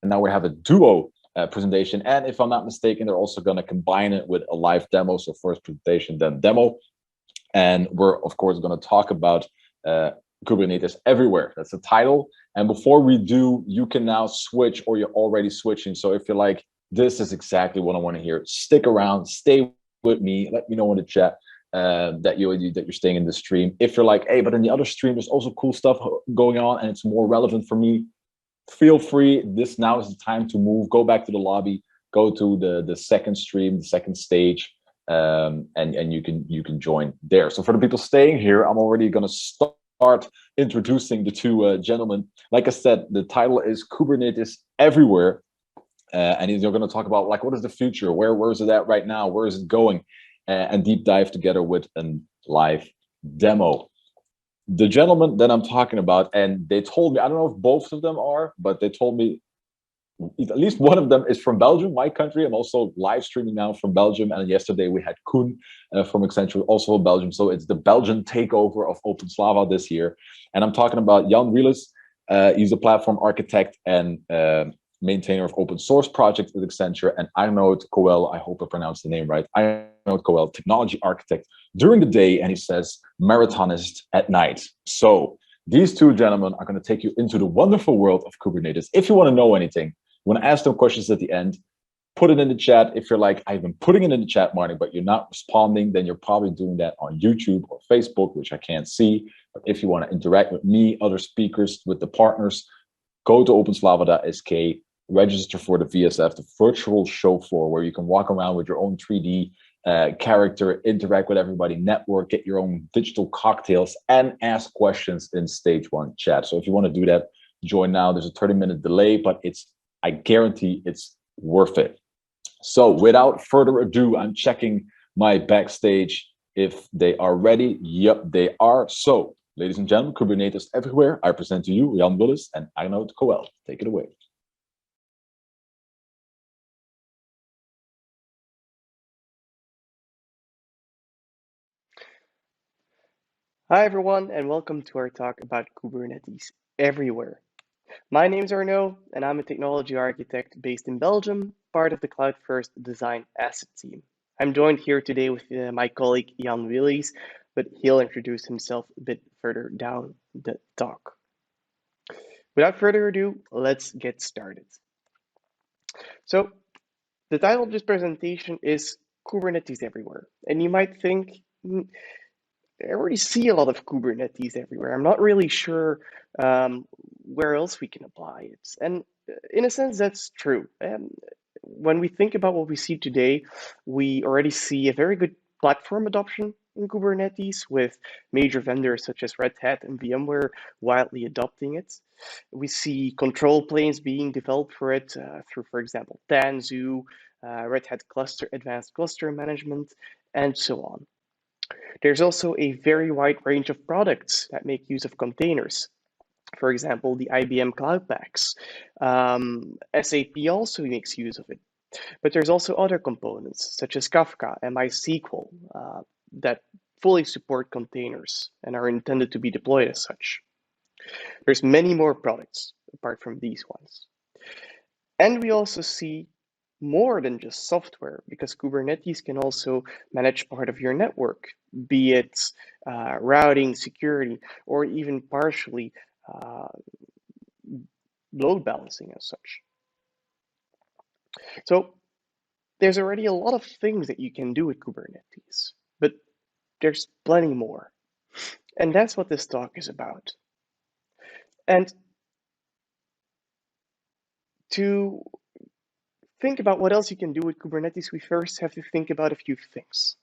now we have a duo presentation. And if I'm not mistaken, they're also going to combine it with a live demo. So first presentation, then demo. And we're, of course, going to talk about Kubernetes everywhere. That's the title. And before we do, you can now switch, or you're already switching. So if you're like, this is exactly what I want to hear, stick around, stay with me, let me know in the chat that you're staying in the stream. If you're like, hey, but in the other stream, there's also cool stuff going on and it's more relevant for me, feel free. This now is the time to move. Go back to the lobby, go to the second stream, the second stage, and you can join there. So for the people staying here, I'm already going to start introducing the two gentlemen. Like I said, the title is Kubernetes Everywhere, and they're going to talk about like what is the future, where is it at right now, where is it going, and deep dive together with a live demo. The gentleman that I'm talking about, and they told me, I don't know if both of them are, but they told me at least one of them is from Belgium, my country. I'm also live streaming now from Belgium. And yesterday we had Koen from Accenture, also from Belgium. So it's the Belgian takeover of OpenSlava this year. And I'm talking about Jan Willies. He's a platform architect and maintainer of open source projects at Accenture, and Arnaud Coel, I hope I pronounced the name right, Arnaud Coel, technology architect during the day, and he says marathonist at night. So these two gentlemen are going to take you into the wonderful world of Kubernetes. If you want to know anything, you want to ask them questions at the end, put it in the chat. If you're like, I've been putting it in the chat, Martin, but you're not responding, then you're probably doing that on YouTube or Facebook, which I can't see. But if you want to interact with me, other speakers, with the partners, go to openslava.sk, register for the VSF, the virtual show floor, where you can walk around with your own 3D character, interact with everybody, network, get your own digital cocktails, and ask questions in stage one chat. So if you want to do that, join now. There's a 30-minute delay, but I guarantee it's worth it. So without further ado, I'm checking my backstage if they are ready. Yep, they are. So, ladies and gentlemen, Kubernetes Everywhere, I present to you Jan Willies and Arnaud Coel. Take it away. Hi everyone, and welcome to our talk about Kubernetes everywhere. My name is Arnaud, and I'm a technology architect based in Belgium, part of the Cloud First Design Asset team. I'm joined here today with my colleague Jan Willies, but he'll introduce himself a bit further down the talk. Without further ado, let's get started. So, the title of this presentation is Kubernetes Everywhere, and you might think, I already see a lot of Kubernetes everywhere. I'm not really sure where else we can apply it. And in a sense, that's true. When we think about what we see today, we already see a very good platform adoption in Kubernetes with major vendors such as Red Hat and VMware widely adopting it. We see control planes being developed for it through, for example, Tanzu, Red Hat Cluster, Advanced Cluster Management, and so on. There's also a very wide range of products that make use of containers. For example, the IBM Cloud Paks. SAP also makes use of it. But there's also other components, such as Kafka and MySQL, that fully support containers and are intended to be deployed as such. There's many more products apart from these ones. And we also see more than just software, because Kubernetes can also manage part of your network, be it routing, security, or even partially load balancing as such. So there's already a lot of things that you can do with Kubernetes, but there's plenty more. And that's what this talk is about. And to think about what else you can do with Kubernetes, we first have to think about a few things.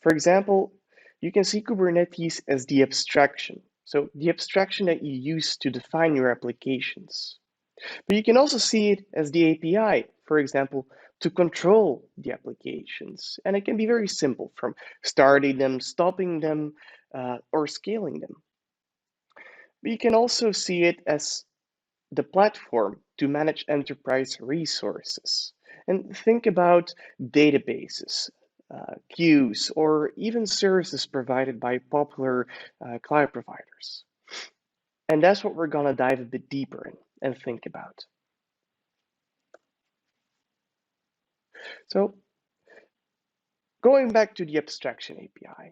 For example, you can see Kubernetes as the abstraction. So the abstraction that you use to define your applications. But you can also see it as the API, for example, to control the applications. And it can be very simple, from starting them, stopping them, or scaling them. But you can also see it as the platform to manage enterprise resources. And think about databases, queues, or even services provided by popular cloud providers. And that's what we're going to dive a bit deeper in and think about. So going back to the abstraction API,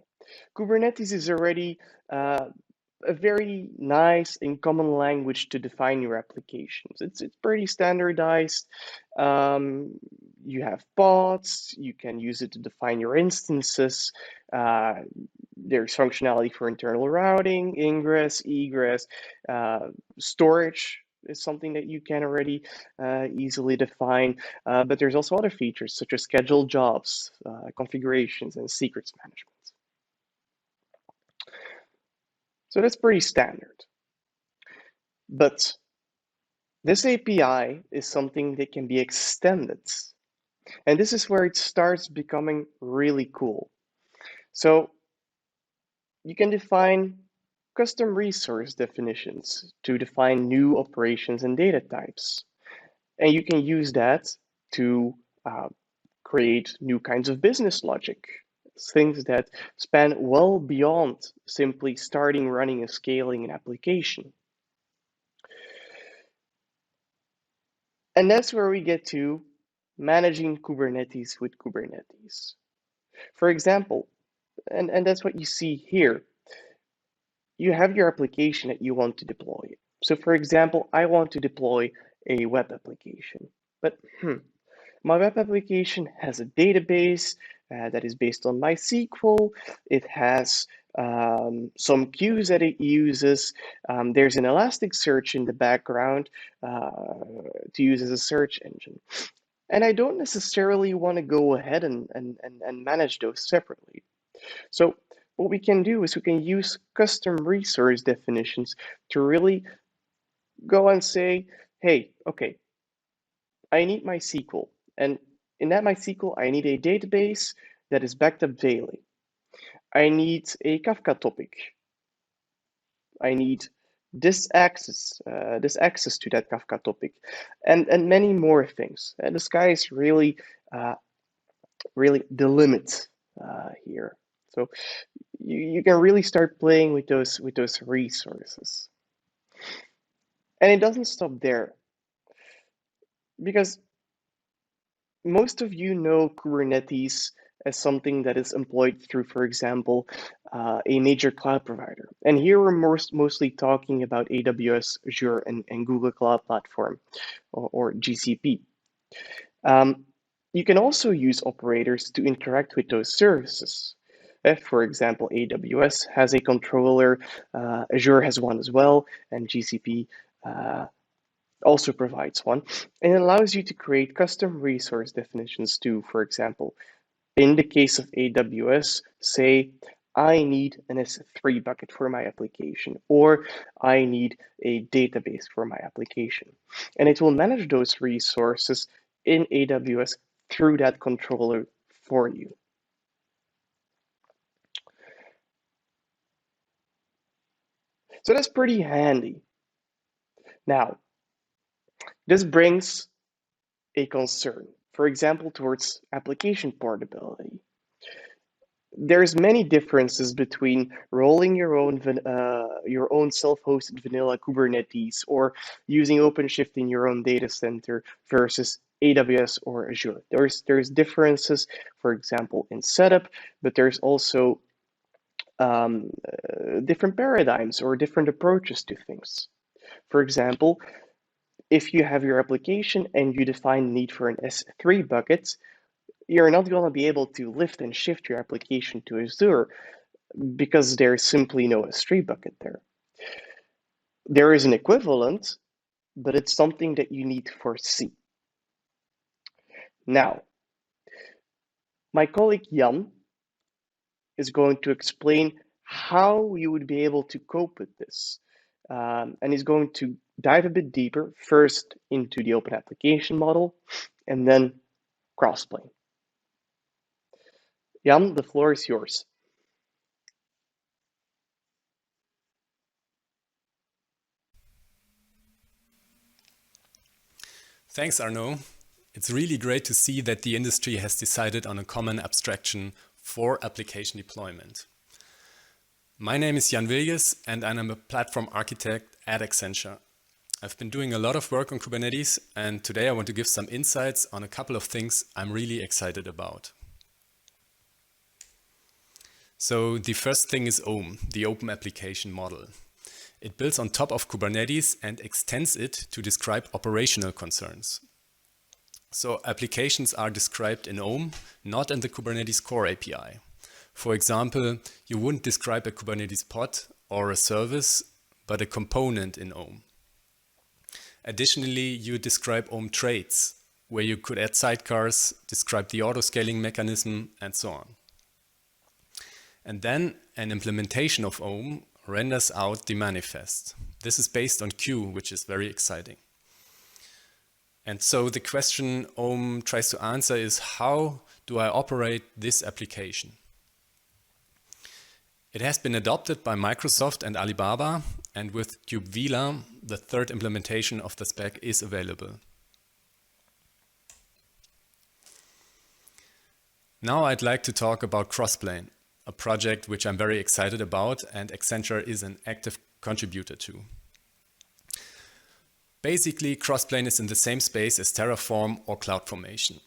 Kubernetes is already a very nice and common language to define your applications. It's pretty standardized. You have pods, you can use it to define your instances. There's functionality for internal routing, ingress, egress, storage is something that you can already easily define. But there's also other features such as scheduled jobs, configurations, and secrets management. So that's pretty standard. But this API is something that can be extended. And this is where it starts becoming really cool. So you can define custom resource definitions to define new operations and data types. And you can use that to create new kinds of business logic, things that span well beyond simply starting, running, and scaling an application. And that's where we get to managing Kubernetes with Kubernetes. For example, and that's what you see here, you have your application that you want to deploy. So for example, I want to deploy a web application, but my web application has a database that is based on MySQL. It has some queues that it uses. There's an Elasticsearch in the background to use as a search engine. And I don't necessarily want to go ahead and manage those separately. So what we can do is we can use custom resource definitions to really go and say, hey, okay, I need MySQL. And in that MySQL, I need a database that is backed up daily. I need a Kafka topic. I need this access to that Kafka topic, and many more things. And the sky is really the limit here. So you can really start playing with those resources. And it doesn't stop there, because most of you know Kubernetes as something that is employed through, for example, a major cloud provider. And here we're mostly talking about AWS, Azure, and Google Cloud Platform, or GCP. You can also use operators to interact with those services. If, for example, AWS has a controller, Azure has one as well, and GCP also provides one, and it allows you to create custom resource definitions too. For example, in the case of AWS, say, I need an S3 bucket for my application, or I need a database for my application. And it will manage those resources in AWS through that controller for you. So that's pretty handy. Now, this brings a concern, for example, towards application portability. There's many differences between rolling your own self-hosted vanilla Kubernetes or using OpenShift in your own data center versus AWS or Azure. There's differences, for example, in setup, but there's also different paradigms or different approaches to things. For example, if you have your application and you define the need for an S3 bucket, you're not going to be able to lift and shift your application to Azure because there's simply no S3 bucket there. There is an equivalent, but it's something that you need to foresee. Now, my colleague Jan is going to explain how you would be able to cope with this. And he's going to dive a bit deeper, first into the open application model, and then Crossplane. Jan, the floor is yours. Thanks, Arnaud. It's really great to see that the industry has decided on a common abstraction for application deployment. My name is Jan Willies, and I'm a platform architect at Accenture. I've been doing a lot of work on Kubernetes, and today I want to give some insights on a couple of things I'm really excited about. So the first thing is OAM, the Open Application Model. It builds on top of Kubernetes and extends it to describe operational concerns. So applications are described in OAM, not in the Kubernetes core API. For example, you wouldn't describe a Kubernetes pod or a service, but a component in OAM. Additionally, you describe OAM traits, where you could add sidecars, describe the auto-scaling mechanism, and so on. And then an implementation of OAM renders out the manifest. This is based on Q, which is very exciting. And so the question OAM tries to answer is, how do I operate this application? It has been adopted by Microsoft and Alibaba, and with kubevila, the third implementation of the spec is available. Now I'd like to talk about Crossplane, a project which I'm very excited about and Accenture is an active contributor to. Basically, Crossplane is in the same space as Terraform or CloudFormation,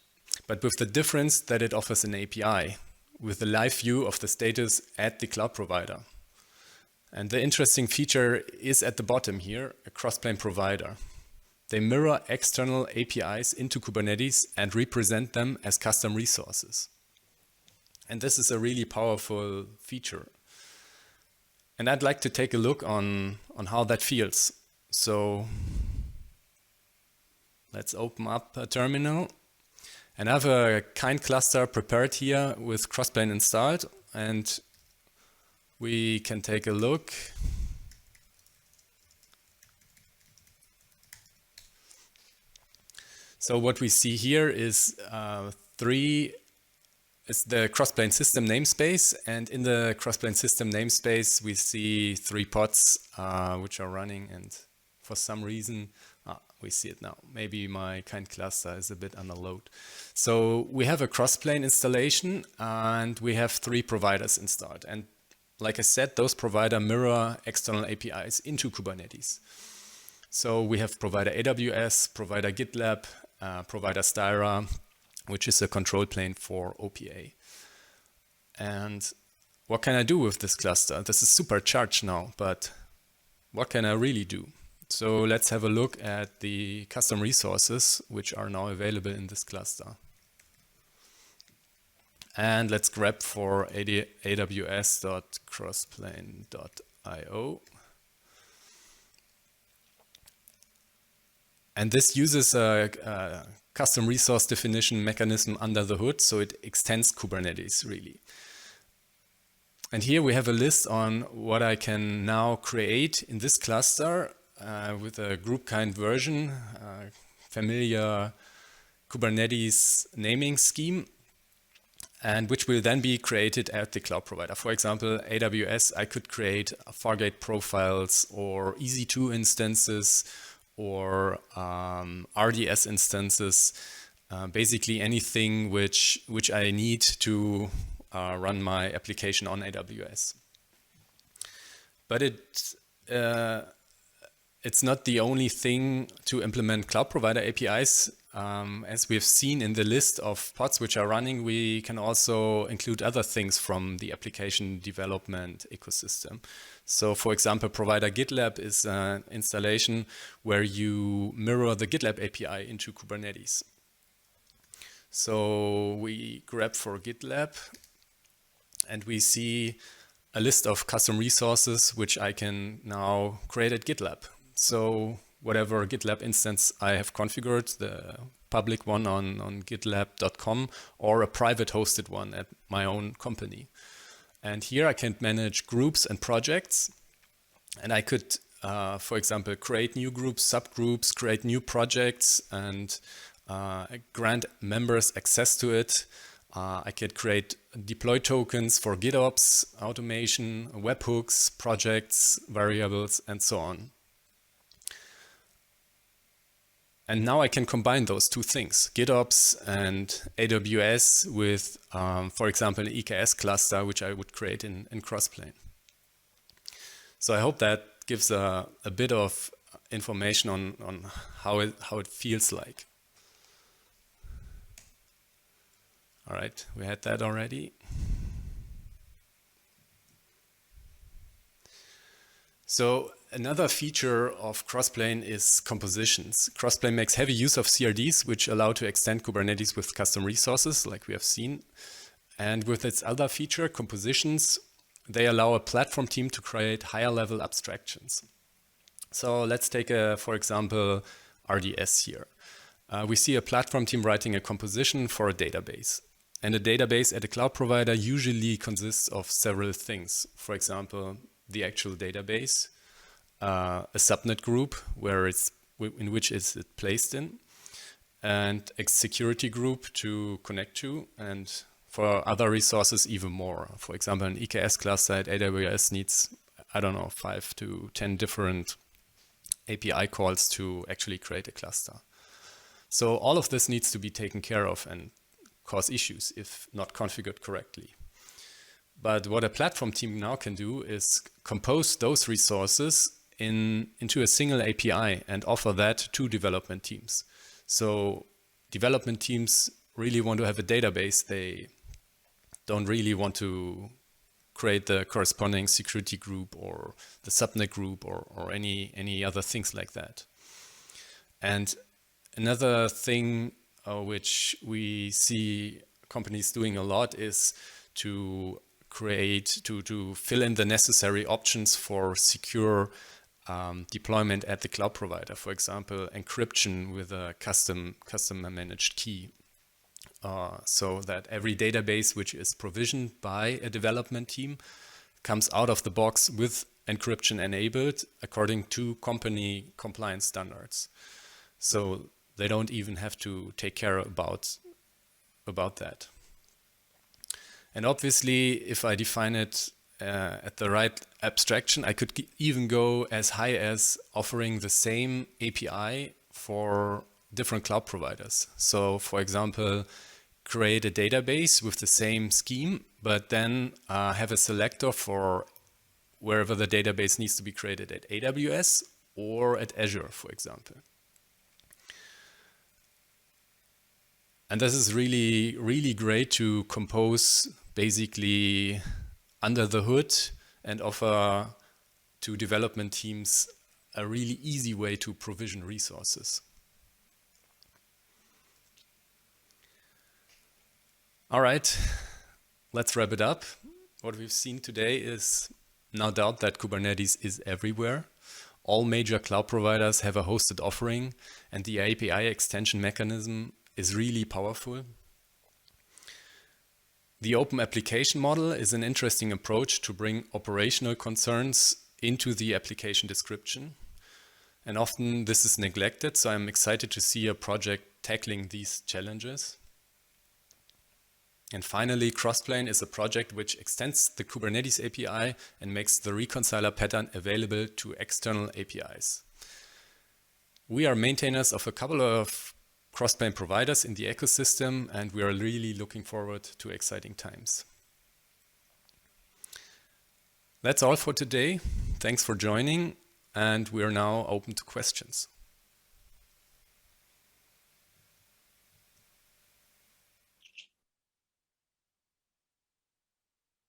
but with the difference that it offers an API with a live view of the status at the cloud provider. And the interesting feature is at the bottom here, a Crossplane provider. They mirror external APIs into Kubernetes and represent them as custom resources. And this is a really powerful feature. And I'd like to take a look on how that feels. So let's open up a terminal. And I have a kind cluster prepared here with Crossplane installed. And we can take a look. So what we see here is it's the Crossplane system namespace, and in the Crossplane system namespace we see 3 pods which are running, and for some reason we see it now. Maybe my kind cluster is a bit under load. So we have a Crossplane installation and we have 3 providers installed, and like I said, those providers mirror external APIs into Kubernetes. So we have provider AWS, provider GitLab, provider Styra, which is a control plane for OPA. And what can I do with this cluster? This is supercharged now, but what can I really do? So let's have a look at the custom resources which are now available in this cluster. And let's grab for aws.crossplane.io. And this uses a custom resource definition mechanism under the hood, so it extends Kubernetes really. And here we have a list on what I can now create in this cluster with a group kind version, familiar Kubernetes naming scheme, and which will then be created at the cloud provider. For example, AWS, I could create Fargate profiles or EC2 instances or RDS instances, basically anything which I need to run my application on AWS. But it's not the only thing to implement cloud provider APIs. As we've seen in the list of pods which are running, we can also include other things from the application development ecosystem. So for example, provider GitLab is an installation where you mirror the GitLab API into Kubernetes. So we grab for GitLab and we see a list of custom resources which I can now create at GitLab. So whatever GitLab instance I have configured, the public one on gitlab.com or a private hosted one at my own company. And here I can manage groups and projects. And I could, for example, create new groups, subgroups, create new projects, and grant members access to it. I could create deploy tokens for GitOps, automation, webhooks, projects, variables, and so on. And now I can combine those two things, GitOps and AWS with, for example, an EKS cluster, which I would create in Crossplane. So I hope that gives a bit of information on how it feels like. All right, we had that already. So another feature of Crossplane is compositions. Crossplane makes heavy use of CRDs, which allow to extend Kubernetes with custom resources, like we have seen. And with its other feature, compositions, they allow a platform team to create higher level abstractions. So let's take, for example, RDS here. We see a platform team writing a composition for a database. And a database at a cloud provider usually consists of several things. For example, the actual database, a subnet group in which is it placed in, and a security group to connect to, and for other resources even more. For example, an EKS class site, AWS needs, I don't know, 5 to 10 different API calls to actually create a cluster. So all of this needs to be taken care of and cause issues if not configured correctly. But what a platform team now can do is compose those resources into a single API and offer that to development teams. So development teams really want to have a database. They don't really want to create the corresponding security group or the subnet group or any other things like that. And another thing which we see companies doing a lot is to fill in the necessary options for secure deployment at the cloud provider. For example, encryption with a custom managed key. So that every database which is provisioned by a development team comes out of the box with encryption enabled according to company compliance standards. So they don't even have to take care about that. And obviously, if I define it at the right abstraction, I could even go as high as offering the same API for different cloud providers. So for example, create a database with the same scheme, but then have a selector for wherever the database needs to be created at AWS or at Azure, for example. And this is really, really great to compose basically under the hood and offer to development teams a really easy way to provision resources. All right, let's wrap it up. What we've seen today is no doubt that Kubernetes is everywhere. All major cloud providers have a hosted offering, and the API extension mechanism is really powerful. The open application model is an interesting approach to bring operational concerns into the application description. And often this is neglected, so I'm excited to see a project tackling these challenges. And finally, Crossplane is a project which extends the Kubernetes API and makes the reconciler pattern available to external APIs. We are maintainers of a couple of Crossplane providers in the ecosystem, and we are really looking forward to exciting times. That's all for today. Thanks for joining, and we are now open to questions.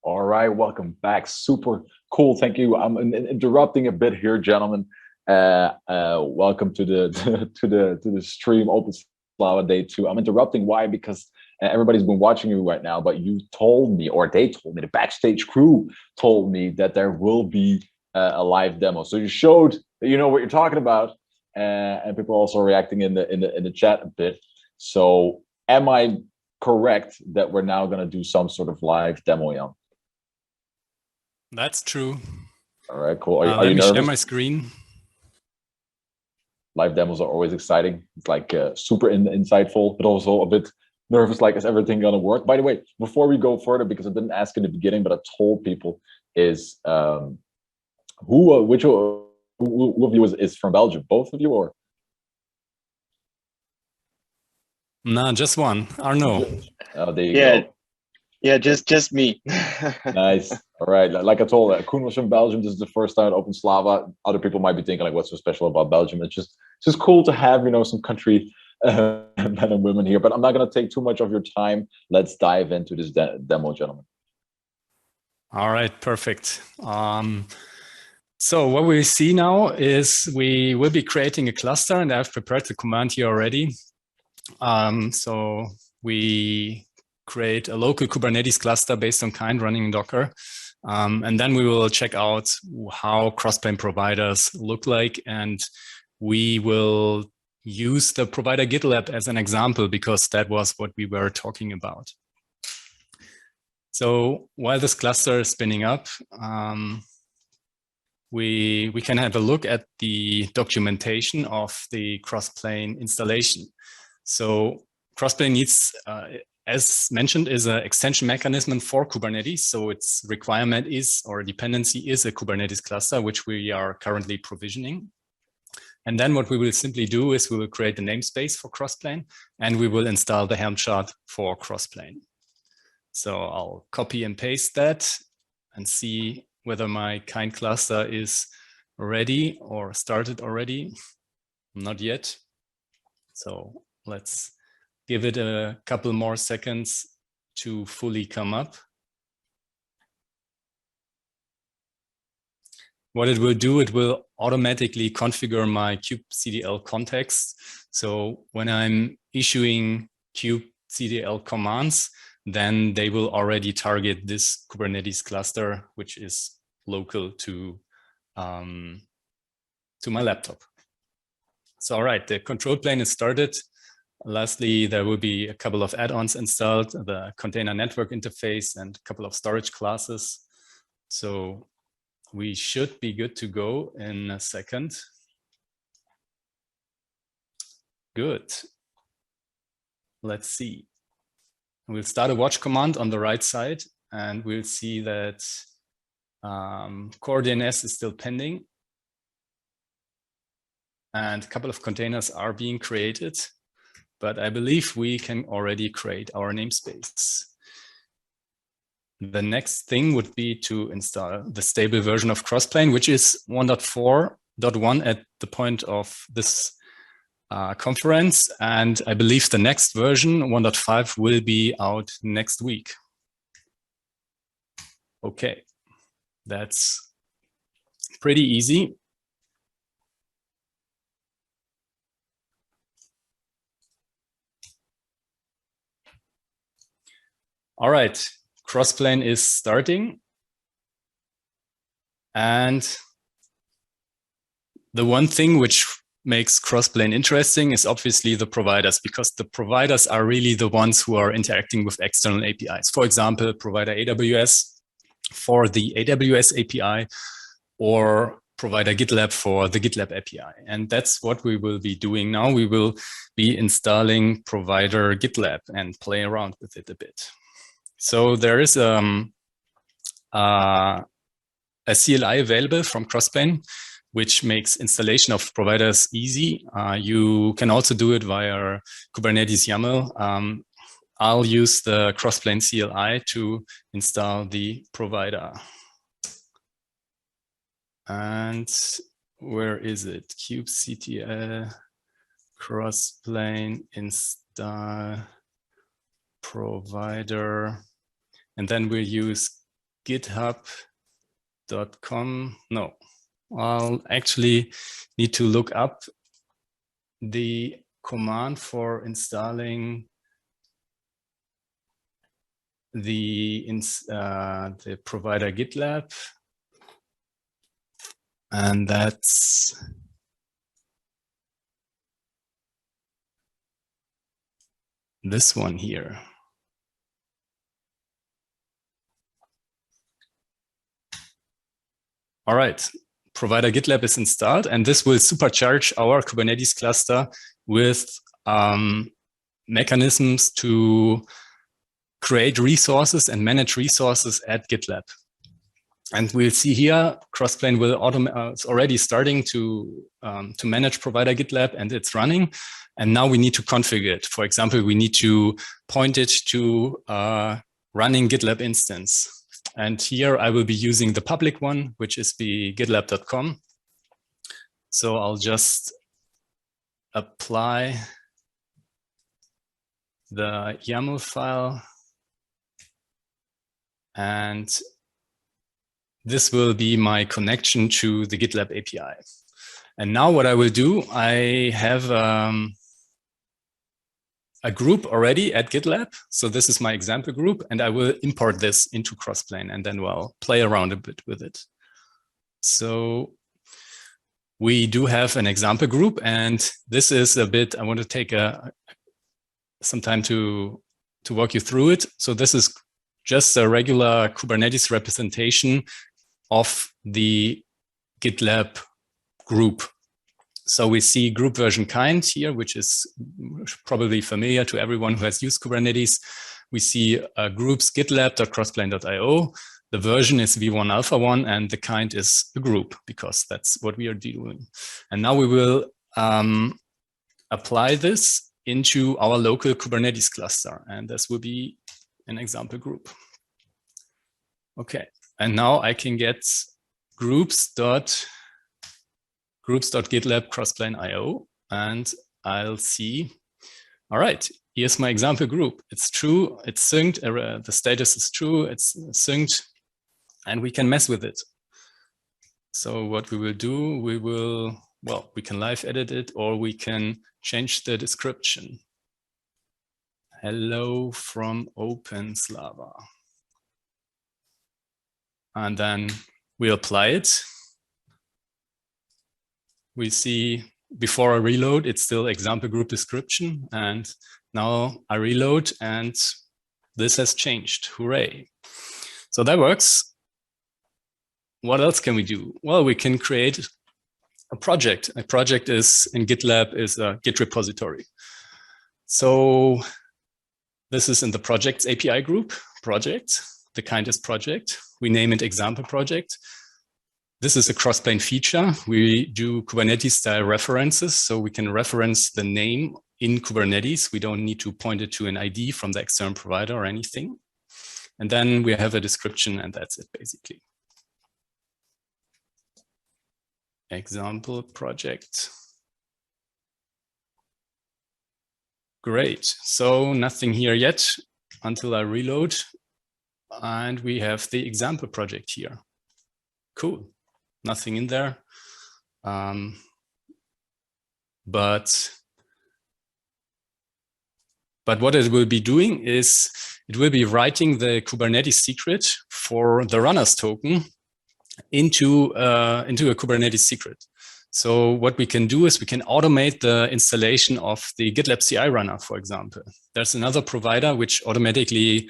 All right, welcome back. Super cool. Thank you. I'm interrupting a bit here, gentlemen. Welcome to the stream, OpenSlava Day 2. I'm interrupting. Why? Because everybody's been watching you right now, but you told me, or they told me, the backstage crew told me that there will be a live demo. So you showed that you know what you're talking about, and people are also reacting in the chat a bit. So am I correct that we're now going to do some sort of live demo, Jan? That's true. All right, cool. Are you let me nervous? share my screen. Live demos are always exciting. It's like super insightful, but also a bit nervous, like, is everything going to work? By the way, before we go further, because I didn't ask in the beginning, but I told people, is who of you is from Belgium? Both of you, or? Nah, just one. Arnaud. Oh, there you go. Yeah, just me. Nice. All right, like I told Koen was from Belgium. This is the first time at OpenSlava. Other people might be thinking like, what's so special about Belgium? It's just cool to have, some country men and women here. But I'm not going to take too much of your time. Let's dive into this demo, gentlemen. All right, perfect. So what we see now is we will be creating a cluster, and I've prepared the command here already. So we create a local Kubernetes cluster based on kind running in Docker. And then we will check out how Crossplane providers look like. And we will use the provider GitLab as an example, because that was what we were talking about. So while this cluster is spinning up, we can have a look at the documentation of the Crossplane installation. So Crossplane needs, as mentioned, is an extension mechanism for Kubernetes. So its requirement is, or dependency is, a Kubernetes cluster, which we are currently provisioning. And then what we will simply do is we will create the namespace for Crossplane, and we will install the Helm chart for Crossplane. So I'll copy and paste that and see whether my kind cluster is ready or started already. Not yet. So let's give it a couple more seconds to fully come up. What it will do, it will automatically configure my kubectl context. So when I'm issuing kubectl commands, then they will already target this Kubernetes cluster, which is local to my laptop. So, all right, the control plane is started. Lastly, there will be a couple of add-ons installed, the container network interface and a couple of storage classes. So we should be good to go in a second. Good. Let's see. We'll start a watch command on the right side, and we'll see that core DNS is still pending. And a couple of containers are being created, but I believe we can already create our namespace. The next thing would be to install the stable version of Crossplane, which is 1.4.1 at the point of this conference. And I believe the next version, 1.5, will be out next week. Okay, that's pretty easy. All right, Crossplane is starting. And the one thing which makes Crossplane interesting is obviously the providers, because the providers are really the ones who are interacting with external APIs. For example, provider AWS for the AWS API, or provider GitLab for the GitLab API. And that's what we will be doing now. We will be installing provider GitLab and play around with it a bit. So there is a CLI available from Crossplane, which makes installation of providers easy. You can also do it via Kubernetes YAML. I'll use the Crossplane CLI to install the provider. And where is it? kubectl Crossplane install provider. And then we'll use github.com. No, I'll actually need to look up the command for installing the provider GitLab. And that's this one here. All right, provider GitLab is installed, and this will supercharge our Kubernetes cluster with mechanisms to create resources and manage resources at GitLab. And we'll see here, Crossplane will it's already starting to manage provider GitLab, and it's running. And now we need to configure it. For example, we need to point it to running GitLab instance. And here I will be using the public one, which is the gitlab.com. So I'll just apply the YAML file, and this will be my connection to the GitLab API. And now what I will do, I have a group already at GitLab. So this is my example group, and I will import this into Crossplane and then, well, play around a bit with it. So we do have an example group, and this is a bit, I want to take some time to walk you through it. So this is just a regular Kubernetes representation of the GitLab group. So we see group version kind here, which is probably familiar to everyone who has used Kubernetes. We see groups gitlab.crossplane.io. The version is v1 alpha 1, and the kind is a group, because that's what we are doing. And now we will apply this into our local Kubernetes cluster, and this will be an example group. Okay, and now I can get groups.gitlab crossplane.io, and I'll see, all right, here's my example group. It's true, it's synced, the status is true, it's synced, and we can mess with it. So what we will do, we can live edit it, or we can change the description. Hello from OpenSlava. And then we apply it. We see before I reload, it's still example group description. And now I reload and this has changed. Hooray. So that works. What else can we do? Well, we can create a project. A project is in GitLab is a Git repository. So this is in the projects API group, project, the kind is project. We name it example project. This is a Crossplane feature. We do Kubernetes style references, so we can reference the name in Kubernetes. We don't need to point it to an ID from the external provider or anything. And then we have a description, and that's it basically. Example project. Great. So nothing here yet until I reload. And we have the example project here. Cool. Nothing in there. But what it will be doing is it will be writing the Kubernetes secret for the runners token into a Kubernetes secret. So what we can do is we can automate the installation of the GitLab CI runner, for example. There's another provider which automatically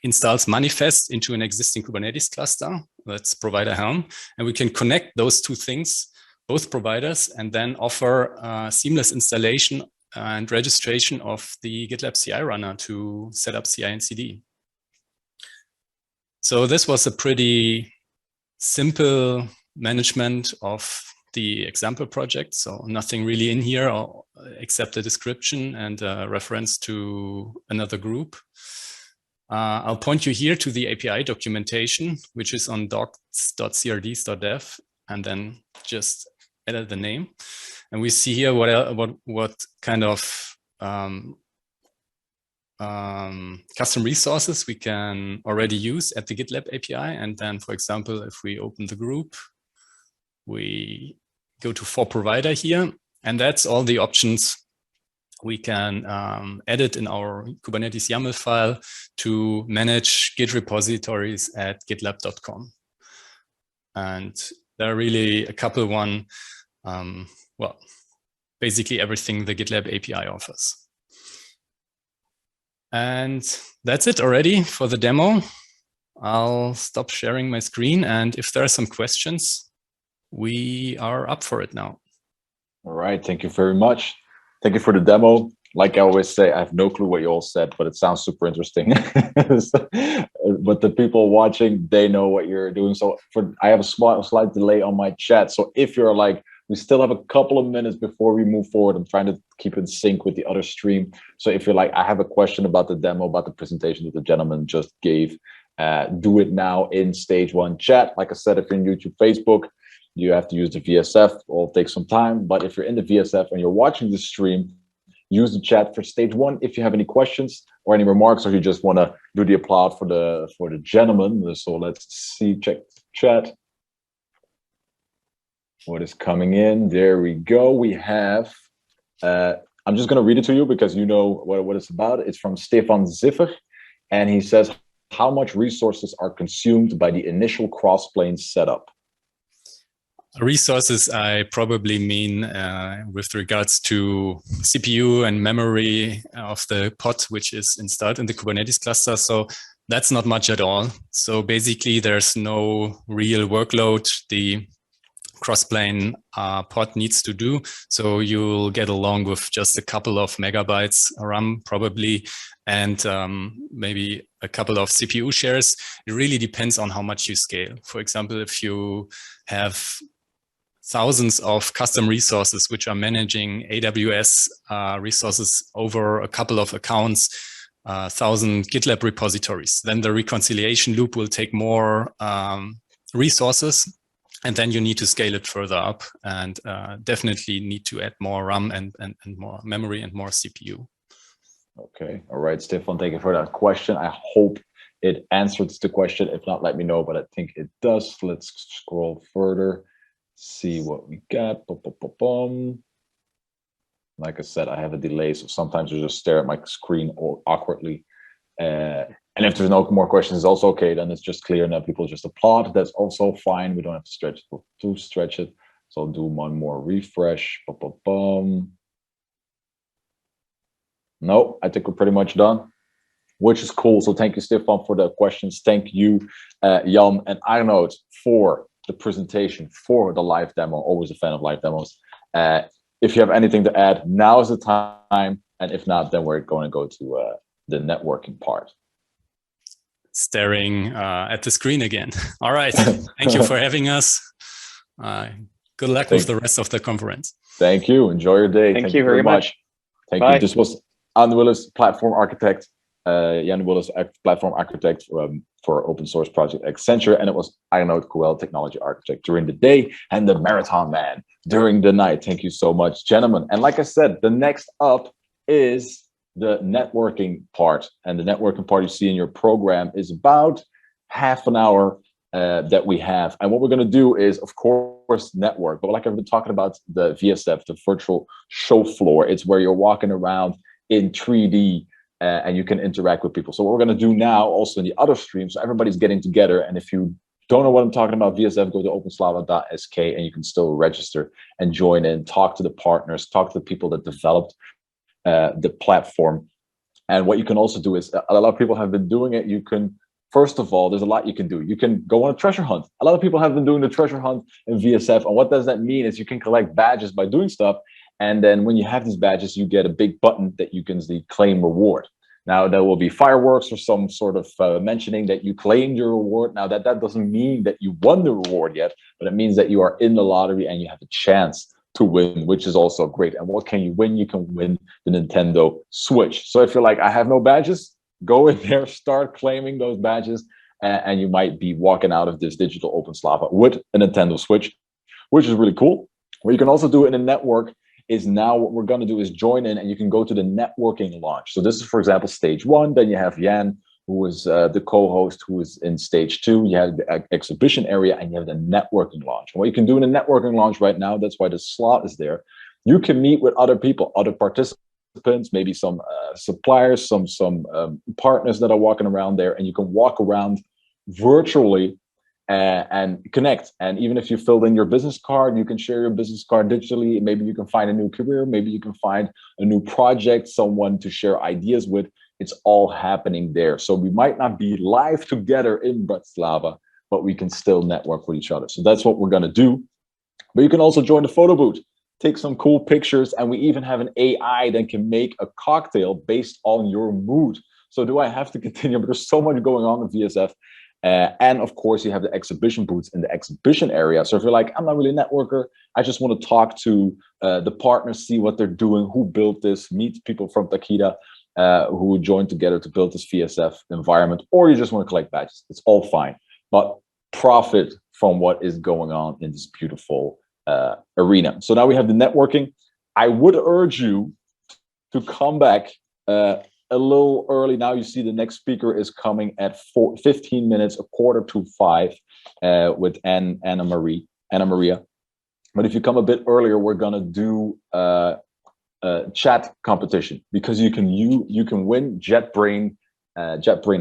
installs manifest into an existing Kubernetes cluster. That's provider Helm. And we can connect those two things, both providers, and then offer seamless installation and registration of the GitLab CI runner to set up CI and CD. So this was a pretty simple management of the example project. So nothing really in here except a description and a reference to another group. I'll point you here to the API documentation, which is on docs.crds.dev, and then just edit the name. And we see here what kind of custom resources we can already use at the GitLab API. And then, for example, if we open the group, we go to for provider here, and that's all the options we can edit in our Kubernetes YAML file to manage Git repositories at gitlab.com. And there are really a couple well, basically everything the GitLab API offers. And that's it already for the demo. I'll stop sharing my screen, and if there are some questions, we are up for it now. All right, thank you very much. Thank you for the demo. Like I always say, I have no clue what you all said, but it sounds super interesting. But the people watching, they know what you're doing. So I have a slight delay on my chat. So if you're like We still have a couple of minutes before we move forward. I'm trying to keep in sync with the other stream. So if you're like, I have a question about the demo, about the presentation that the gentleman just gave, do it now in stage 1 chat. Like I said, if you're in YouTube, Facebook, you have to use the VSF. It'll take some time. But if you're in the VSF and you're watching the stream, use the chat for stage 1 if you have any questions or any remarks, or you just want to do the applaud for the gentleman. So let's see, check chat. What is coming in? There we go. We have, I'm just going to read it to you because you know what it's about. It's from Stefan Ziffer, and he says, how much resources are consumed by the initial Crossplane setup? Resources, I probably mean with regards to CPU and memory of the pod, which is installed in the Kubernetes cluster. So that's not much at all. So basically, there's no real workload the Crossplane pod needs to do. So you'll get along with just a couple of megabytes RAM probably, and maybe a couple of CPU shares. It really depends on how much you scale. For example, if you have thousands of custom resources which are managing AWS resources over a couple of accounts, 1,000 GitLab repositories, then the reconciliation loop will take more resources. And then you need to scale it further up, and definitely need to add more RAM and more memory and more CPU. Okay. All right, Stefan, thank you for that question. I hope it answers the question. If not, let me know, but I think it does. Let's scroll further, see what we got. Like I said, I have a delay, so sometimes I just stare at my screen awkwardly. And if there's no more questions, it's also okay. Then it's just clear, and then people just applaud. That's also fine. We don't have to stretch it. So I'll do one more refresh. No, I think we're pretty much done, which is cool. So thank you, Stefan, for the questions. Thank you, Jan and Arnaud, for the presentation, for the live demo. Always a fan of live demos. If you have anything to add, now is the time. And if not, then we're going to go to the networking part. Staring at the screen again. All right. Thank you for having us. Good luck with the rest of the conference. Thank you. Enjoy your day. Thank you very much. Thank you. This was Arnaud Willies, platform architect, Jan Willies, platform architect for open source project Accenture, and it was Arnaud Coel, technology architect during the day, and the marathon man during the night. Thank you so much, gentlemen. And like I said, the next up is the networking part, and the networking part you see in your program is about half an hour that we have. And what we're going to do is, of course, network, but like I've been talking about, the VSF, the virtual show floor, it's where you're walking around in 3D and you can interact with people. So what we're going to do now, also in the other streams, so everybody's getting together. And if you don't know what I'm talking about, VSF, go to openslava.sk and you can still register and join in, talk to the partners, talk to the people that developed the platform. And what you can also do is, a lot of people have been doing it. You can, first of all, there's a lot you can do. You can go on a treasure hunt. A lot of people have been doing the treasure hunt in VSF. And what does that mean is you can collect badges by doing stuff. And then when you have these badges, you get a big button that you can claim reward. Now, there will be fireworks or some sort of mentioning that you claimed your reward. Now, that doesn't mean that you won the reward yet, but it means that you are in the lottery and you have a chance to win, which is also great. And what can you win? You can win the Nintendo Switch. So if you're like, I have no badges, go in there, start claiming those badges, and you might be walking out of this digital OpenSlava with a Nintendo Switch, which is really cool. What you can also do in a network is, now what we're going to do is join in, and you can go to the networking launch. So this is, for example, stage 1. Then you have Jan, who is the co-host, who is in stage 2. You have the exhibition area, and you have the networking launch. And what you can do in the networking launch right now, that's why the slot is there, you can meet with other people, other participants, maybe some suppliers, some partners that are walking around there, and you can walk around virtually and connect. And even if you filled in your business card, you can share your business card digitally. Maybe you can find a new career. Maybe you can find a new project, someone to share ideas with. It's all happening there. So we might not be live together in Bratislava, but we can still network with each other. So that's what we're going to do. But you can also join the photo booth, take some cool pictures, and we even have an AI that can make a cocktail based on your mood. So do I have to continue? But there's so much going on with VSF. And of course, you have the exhibition booths in the exhibition area. So if you're like, I'm not really a networker, I just want to talk to the partners, see what they're doing, who built this, meet people from Takeda who joined together to build this VSF environment, or you just want to collect badges, it's all fine. But profit from what is going on in this beautiful arena. So now we have the networking. I would urge you to come back a little early. Now you see the next speaker is coming at 15 minutes, 4:45 with Anna Maria. But if you come a bit earlier, we're gonna do a chat competition, because you can win JetBrain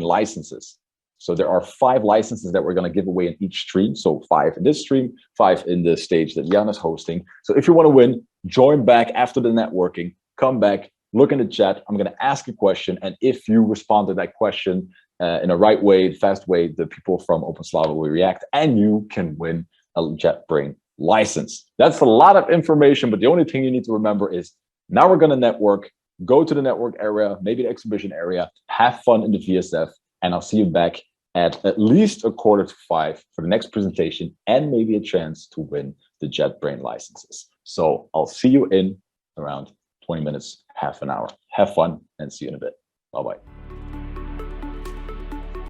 licenses. So there are 5 licenses that we're gonna give away in each stream. So 5 in this stream, 5 in the stage that Jan is hosting. So if you want to win, join back after the networking, come back, look in the chat. I'm going to ask a question, and if you respond to that question in a right way, fast way, the people from OpenSlava will react, and you can win a JetBrain license. That's a lot of information, but the only thing you need to remember is now we're going to network. Go to the network area, maybe the exhibition area, have fun in the VSF, and I'll see you back at least 4:45 for the next presentation, and maybe a chance to win the JetBrain licenses. So I'll see you in around 20 minutes, half an hour. Have fun, and see you in a bit. Bye-bye.